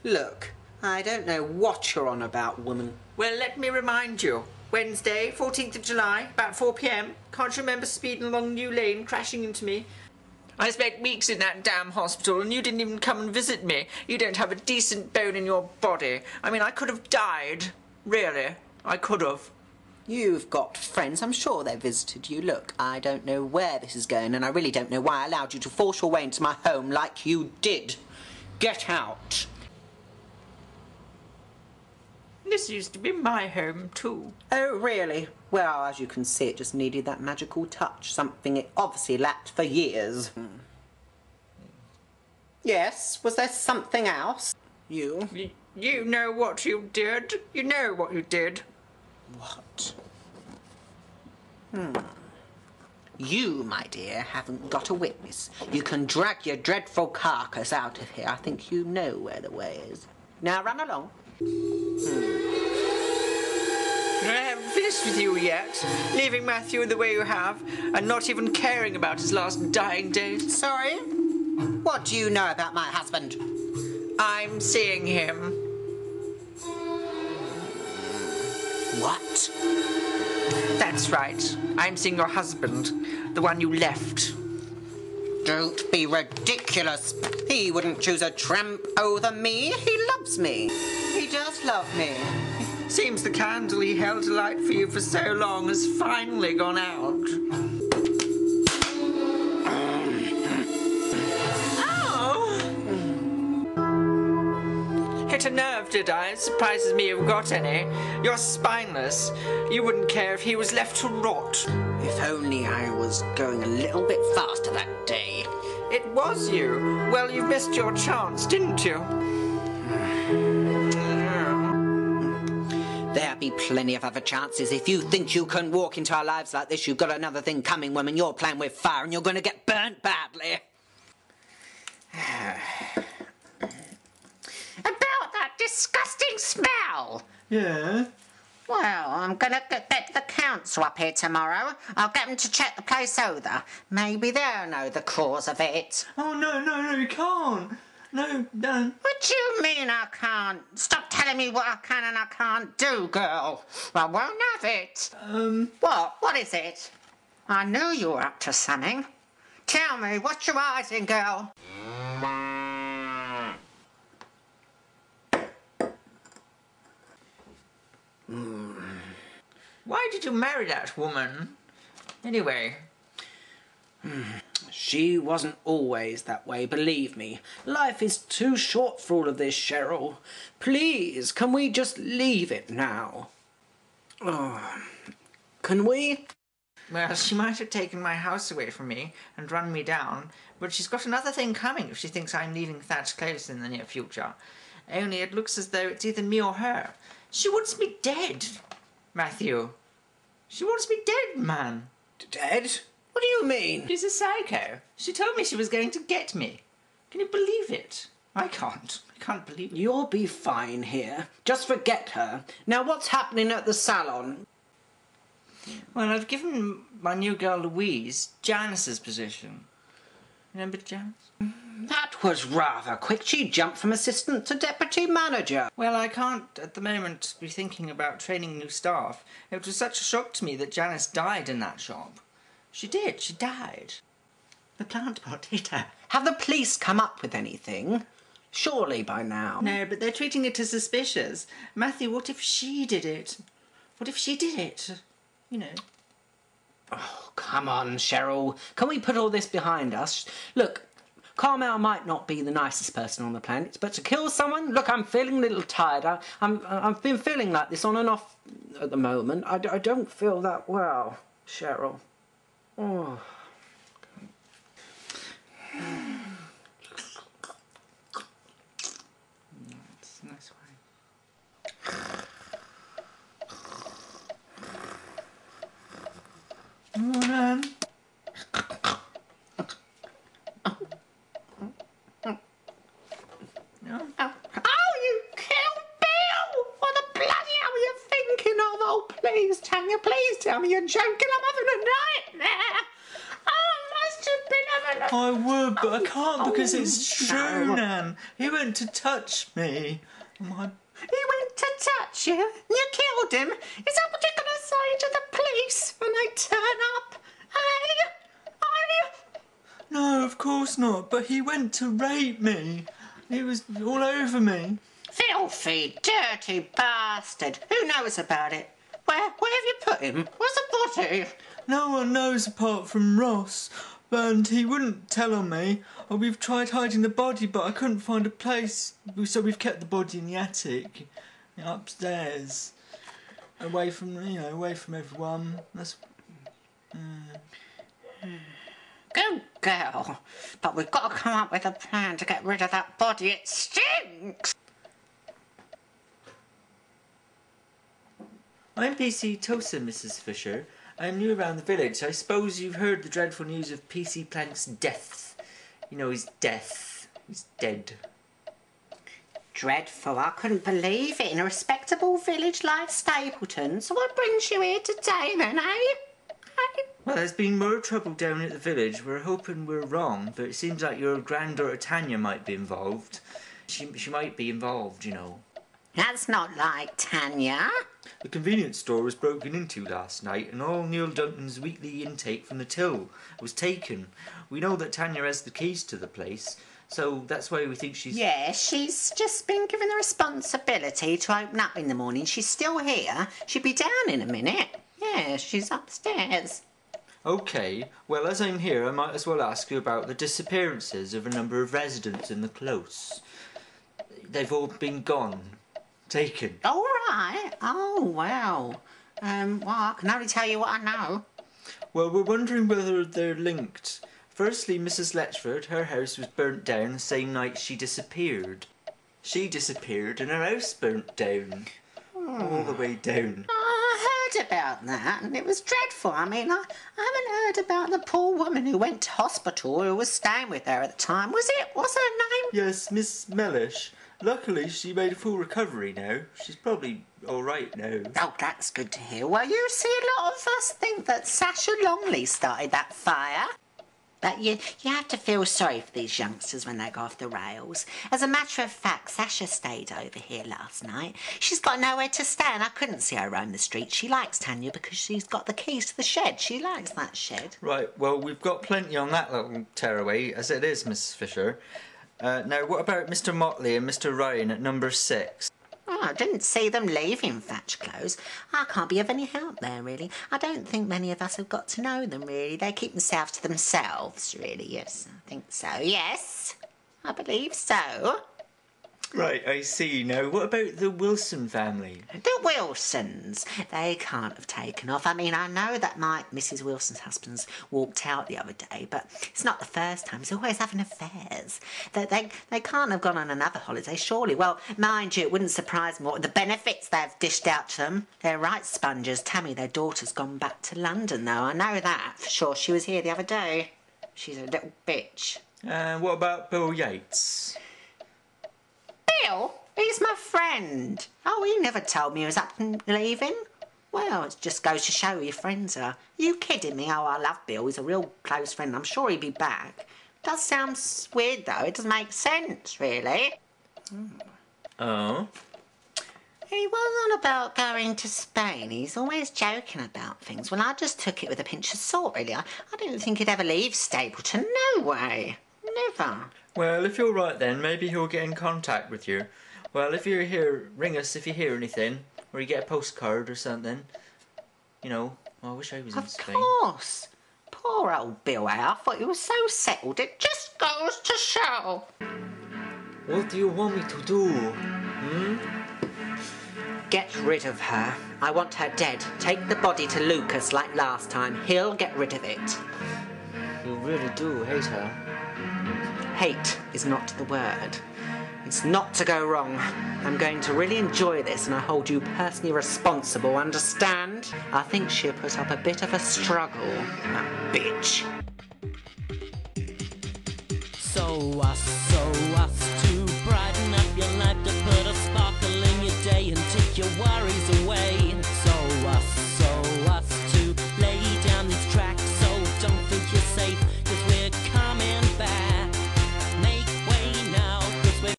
Look, I don't know what you're on about, woman. Well, let me remind you. Wednesday, 14th of July, about 4 p.m. Can't you remember speeding along New Lane, crashing into me? I spent weeks in that damn hospital and you didn't even come and visit me. You don't have a decent bone in your body. I mean, I could have died. Really, I could have. You've got friends. I'm sure they visited you. Look, I don't know where this is going, and I really don't know why I allowed you to force your way into my home like you did. Get out. This used to be my home, too. Oh, really? Well, as you can see, it just needed that magical touch, something it obviously lacked for years. Yes, was there something else? You know what you did. You know what you did. What? You, my dear, haven't got a witness. You can drag your dreadful carcass out of here. I think you know where the way is. Now run along. I haven't finished with you yet. Leaving Matthew the way you have, and not even caring about his last dying days. Sorry? What do you know about my husband? I'm seeing him. What? That's right. I'm seeing your husband, the one you left. Don't be ridiculous. He wouldn't choose a tramp over me. He loves me. He does love me. Seems the candle he held alight for you for so long has finally gone out. Hit a nerve, did I? It surprises me you've got any. You're spineless. You wouldn't care if he was left to rot. If only I was going a little bit faster that day. It was you. Well, you missed your chance, didn't you? There'll be plenty of other chances. If you think you can walk into our lives like this, you've got another thing coming, woman. You're playing with fire and you're going to get burnt badly. Disgusting smell. Yeah? Well, I'm going to get the council up here tomorrow. I'll get them to check the place over. Maybe they'll know the cause of it. Oh, no, you can't. No, don't. What do you mean I can't? Stop telling me what I can and I can't do, girl. I won't have it. What? What is it? I knew you were up to something. Tell me, what's your eyes in, girl? Why did you marry that woman? Anyway. She wasn't always that way, believe me. Life is too short for all of this, Cheryl. Please, can we just leave it now? Oh, can we? Well, she might have taken my house away from me and run me down, but she's got another thing coming if she thinks I'm leaving Thatch close in the near future. Only it looks as though it's either me or her. She wants me dead, Matthew. She wants me dead, man. Dead? What do you mean? She's a psycho. She told me she was going to get me. Can you believe it? I can't. I can't believe it. You'll be fine here. Just forget her. Now, what's happening at the salon? Well, I've given my new girl Louise Janice's position. Remember Janice? That was rather quick. She jumped from assistant to deputy manager. Well, I can't at the moment be thinking about training new staff. It was such a shock to me that Janice died in that shop. She did. She died. The plant pot hit her. Have the police come up with anything? Surely by now. No, but they're treating it as suspicious. Matthew, what if she did it? What if she did it? You know. Oh, come on, Cheryl. Can we put all this behind us? Look, Carmel might not be the nicest person on the planet, but to kill someone? Look, I'm feeling a little tired. I've been feeling like this on and off at the moment. I don't feel that well, Cheryl. Oh. It's a nice way. Morning. No? Oh, you kill Bill! What the bloody hell are you thinking of? Oh, please, Tanya, please tell me you're joking. I'm having a nightmare. Oh, it must have been a I would, but I can't because it's true, Nan. He went to touch me. He went to touch you? You killed him? Is that what you're going to say to the police when they turn up? No, of course not, but he went to rape me. He was all over me. Filthy, dirty bastard. Who knows about it? Where have you put him? Where's the body? No one knows apart from Ross, and he wouldn't tell on me. We've tried hiding the body, but I couldn't find a place, so we've kept the body in the attic, upstairs, away from everyone. That's. Good girl. But we've got to come up with a plan to get rid of that body. It stinks. I'm PC Tosin, Mrs. Fisher. I'm new around the village. I suppose you've heard the dreadful news of PC Plank's death. You know, his death. He's dead. Dreadful. I couldn't believe it in a respectable village like Stapleton. So what brings you here today then, eh? Well, there's been more trouble down at the village. We're hoping we're wrong, but it seems like your granddaughter Tanya might be involved. She might be involved, you know. That's not like Tanya. The convenience store was broken into last night and all Neil Duncan's weekly intake from the till was taken. We know that Tanya has the keys to the place, so that's why we think she's... Yeah, she's just been given the responsibility to open up in the morning. She's still here. She'll be down in a minute. Yeah, she's upstairs. OK, well, as I'm here, I might as well ask you about the disappearances of a number of residents in the close. They've all been gone. Taken. All right. Oh, well. Well, I can only tell you what I know. Well, we're wondering whether they're linked. Firstly, Mrs. Letchford, her house was burnt down the same night she disappeared. She disappeared and her house burnt down. All the way down. I heard about that and it was dreadful. I mean, I haven't heard about the poor woman who went to hospital who was staying with her at the time. What's her name? Yes, Miss Mellish. Luckily, she made a full recovery now. She's probably all right now. Oh, that's good to hear. Well, you see, a lot of us think that Sasha Longley started that fire. But you have to feel sorry for these youngsters when they go off the rails. As a matter of fact, Sasha stayed over here last night. She's got nowhere to stay and I couldn't see her roam the streets. She likes Tanya because she's got the keys to the shed. She likes that shed. Right, well, we've got plenty on that little tearaway, as it is, Mrs. Fisher. Now, what about Mr. Motley and Mr. Ryan at number 6? Oh, I didn't see them leaving Thatch Close. I can't be of any help there, really. I don't think many of us have got to know them, really. They keep themselves to themselves, really. Yes, I think so. Yes, I believe so. Right, I see. Now, what about the Wilson family? The Wilsons. They can't have taken off. I mean, I know that Mrs. Wilson's husband's walked out the other day, but it's not the first time. He's always having affairs. They can't have gone on another holiday, surely. Well, mind you, it wouldn't surprise me what the benefits they've dished out to them. They're right sponges. Tammy, their daughter's gone back to London, though. I know that for sure. She was here the other day. She's a little bitch. What about Bill Yates? Bill? He's my friend. Oh, he never told me he was up and leaving. Well, it just goes to show who your friends are. Are you kidding me? Oh, I love Bill. He's a real close friend. I'm sure he'll be back. Does sound weird, though. It doesn't make sense, really. Oh? He was on about going to Spain. He's always joking about things. Well, I just took it with a pinch of salt, really. I didn't think he'd ever leave Stapleton. No way. Never. Well, if you're right then, maybe he'll get in contact with you. Well, if you're here, ring us if you hear anything, or you get a postcard or something. You know, I wish I was in Spain. Of course. Poor old Bill, I thought he was so settled. It just goes to show. What do you want me to do? Get rid of her. I want her dead. Take the body to Lucas like last time. He'll get rid of it. You really do hate her. Hate is not the word. It's not to go wrong. I'm going to really enjoy this and I hold you personally responsible, understand? I think she'll put up a bit of a struggle, that bitch. So